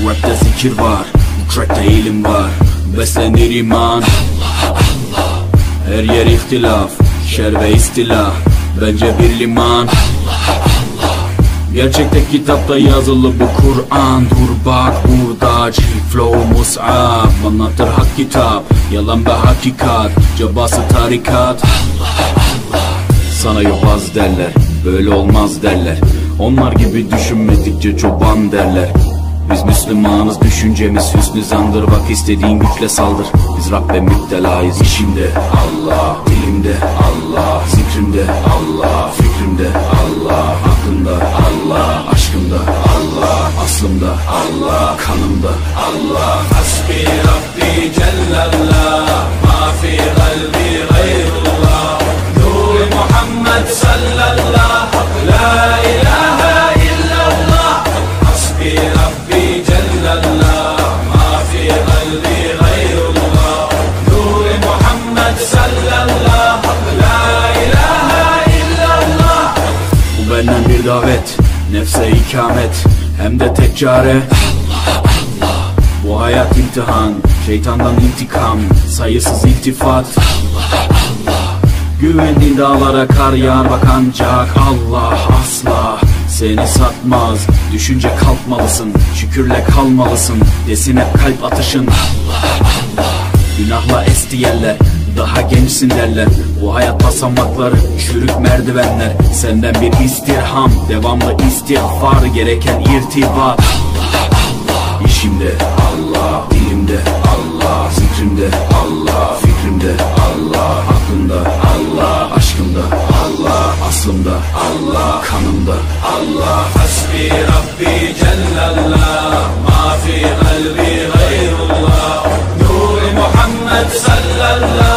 rapte zikir var, bu trackte ilim var. Beslenir iman, Allah Allah. Her yer ihtilaf, şer ve istila, bence bir liman, Allah Allah. Gerçekte kitapta yazılı bu Kur'an. Dur bak burada, flow mus'ab, anlatır hak kitap, yalan ve hakikat, cabası tarikat, Allah Allah. Sana yobaz derler, böyle olmaz derler. Onlar gibi düşünmedikçe çoban derler. Biz Müslümanız, düşüncemiz hüsnü zandır. Bak istediğin güçle saldır. Biz Rabbe müptelayız. İşimde Allah, dilimde Allah, zikrimde Allah, fikrimde Allah, aklımda Allah, aşkımda Allah, aslımda Allah, kanımda Allah. Hasbi Rabbi Cellallah, ma fi kalbi gayrullah. Nur Muhammed sallallahu, la ilahe illallah. Hasbi Rabbi Cellallah, ma fi kalbi gayrullah. Nur Muhammed sallallahu, la ilahe illallah. Bu benden bir davet, nefse ikamet, hem de tek çare Allah Allah. Bu hayat imtihan, şeytandan intikam, sayısız iltifat Allah Allah. Güvendiğin dağlara kar yağar bak ancak Allah asla seni satmaz. Düşünce kalkmalısın, şükürle kalmalısın, desin hep kalp atışın Allah Allah. Günahla esti yerler, daha gençsin derler. Bu hayat basamakları, çürük merdivenler. Senden bir istirham, devamlı istiğfar, gereken irtibat Allah Allah. İşimde Allah, dilimde Allah, zikrimde Allah, fikrimde Allah, aklımda Allah, aşkımda Allah, aslımda Allah, kanımda Allah. Hasbi Rabbi Cellallah, ma fi kalbi gayrullah. Nur Muhammed sallallahu